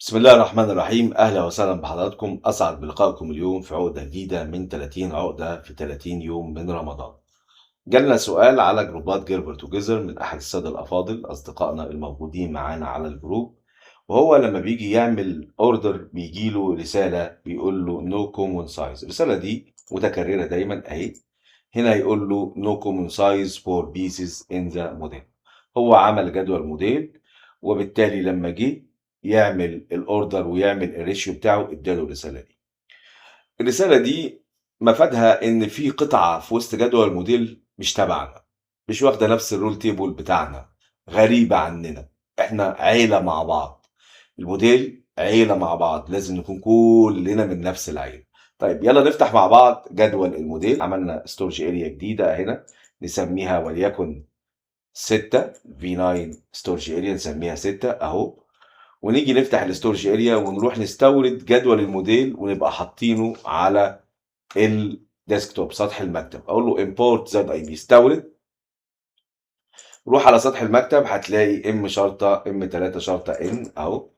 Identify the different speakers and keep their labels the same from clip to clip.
Speaker 1: بسم الله الرحمن الرحيم. أهلا وسهلا بحضراتكم. أسعد بلقائكم اليوم في عقدة جديدة من 30 عقدة في 30 يوم من رمضان. جالنا سؤال على جروبات جيربر توجذر من أحد السادة الأفاضل أصدقائنا الموجودين معانا على الجروب، وهو لما بيجي يعمل أوردر بيجيله رسالة بيقول له نو كومون سايز. الرسالة دي متكررة دايما أهي. هنا يقول له نو كومون سايز فور بيسز إن ذا موديل. هو عمل جدول موديل، وبالتالي لما جه يعمل الاوردر ويعمل الريشيو بتاعه اداله الرساله دي. الرساله دي مفادها ان في قطعه في وسط جدول الموديل مش تبعنا، مش واخده نفس الرول تيبل بتاعنا، غريبه عننا. احنا عيله مع بعض، الموديل عيله مع بعض، لازم نكون كلنا من نفس العيله. طيب يلا نفتح مع بعض جدول الموديل. عملنا ستورج اريا جديده هنا نسميها وليكن 6 V9 ستورج اريا، نسميها 6 اهو. ونيجي نفتح الستورج اريا ونروح نستورد جدول الموديل ونبقى حاطينه على الديسكتوب سطح المكتب. اقول له امبورت زد اي بي، استورد. روح على سطح المكتب هتلاقي ام شرطه ام 3 شرطه ان اهو.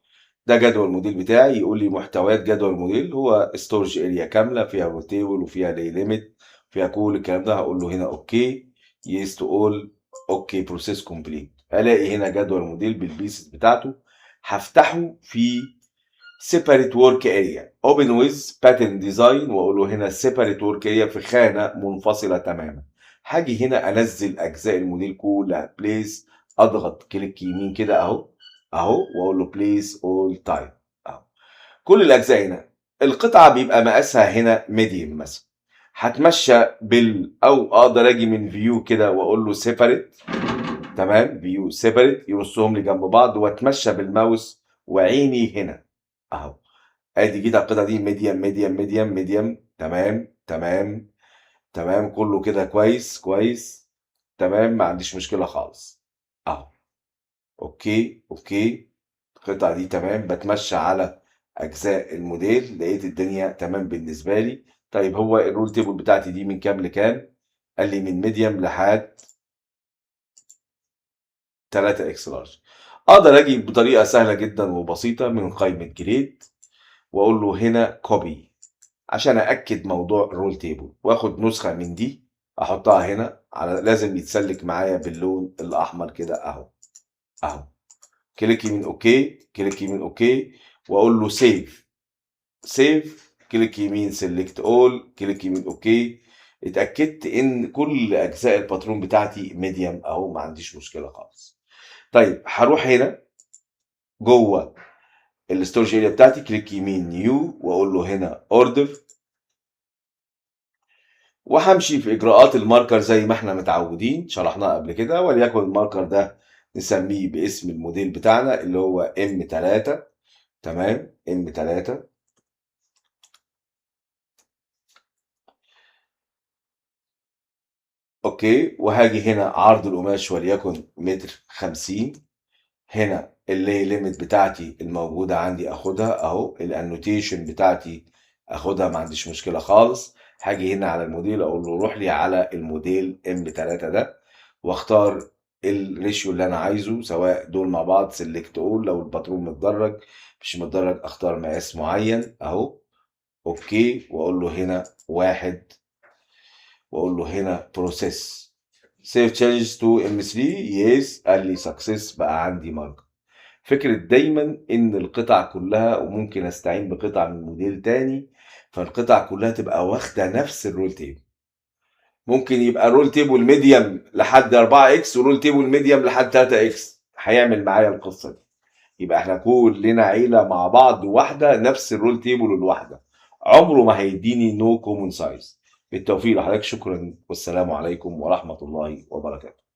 Speaker 1: ده جدول الموديل بتاعي. يقول لي محتويات جدول الموديل هو ستورج اريا كامله فيها رو تيبل وفيها لي ليميت، فيها كل الكلام ده. هقول له هنا اوكي، يس تو اول، اوكي بروسيس كومبليت. الاقي هنا جدول الموديل بالبيسز بتاعته. هفتحه في separate work area open with pattern design، واقول له هنا separate work area في خانه منفصله تماما. هاجي هنا انزل اجزاء الموديل كلها بليس، اضغط كليك يمين كده اهو اهو، واقول له بليس اول تايم اهو. كل الاجزاء هنا. القطعه بيبقى مقاسها هنا ميديوم مثلا. هتمشى او اقدر اجي من فيو كده واقول له سيبريت. تمام، فيو سيبريت يرصهم لي جنب بعض، واتمشى بالماوس وعيني هنا اهو. ادي جيت على القطعه دي ميديم ميديم ميديم ميديم. تمام تمام تمام، كله كده كويس كويس. تمام، ما عنديش مشكله خالص اهو. اوكي اوكي، القطعه دي تمام. بتمشى على اجزاء الموديل، لقيت الدنيا تمام بالنسبه لي. طيب هو الرول تيبل بتاعتي دي من كام لكام؟ قال لي من ميديم لحد 3 اكس لارج. اقدر اجي بطريقه سهله جدا وبسيطه من قائمه جريد، واقول له هنا كوبي عشان أأكد موضوع الرول تيبل، واخد نسخة من دي احطها هنا. على لازم يتسلك معايا باللون الاحمر كده اهو اهو. كليك يمين اوكي، كليك يمين اوكي، واقول له سيف. سيف، كليك يمين سيلكت اول، كليك يمين اوكي. اتأكدت ان كل اجزاء الباترون بتاعتي ميديم اهو، ما عنديش مشكلة خالص. طيب هروح هنا جوه الستورج اريا بتاعتي، كليك يمين نيو، واقول له هنا اوردر، وهمشي في اجراءات الماركر زي ما احنا متعودين شرحناها قبل كده. وليكن الماركر ده نسميه باسم الموديل بتاعنا اللي هو ام 3. تمام، ام 3. اوكي، وهاجي هنا عرض القماش وليكن متر 50. هنا اللي ليميت بتاعتي الموجودة عندي اخدها اهو، الانوتيشن بتاعتي اخدها، ما عنديش مشكلة خالص. هاجي هنا على الموديل اقول له روح لي على الموديل ام 3 ده، واختار الريشيو اللي انا عايزه، سواء دول مع بعض سيلكت اول. لو الباترون متدرج مش متدرج اختار مقاس معين اهو. اوكي، واقول له هنا واحد، واقول له هنا بروسيس سيف تشينجز تو ام 3. يس، قال لي سكسس، بقى عندي ماركر. فكرة دايما ان القطع كلها، وممكن استعين بقطع من موديل تاني، فالقطع كلها تبقى واخدة نفس الرول تيبل. ممكن يبقى رول تيبل ميديم لحد 4 اكس ورول تيبل ميديم لحد 3 اكس، هيعمل معايا القصة دي. يبقى احنا كلنا عيلة مع بعض واحدة، نفس الرول تيبل الواحدة. عمره ما هيديني نو كومون سايز. بالتوفيق لحضرتك، شكرا والسلام عليكم ورحمة الله وبركاته.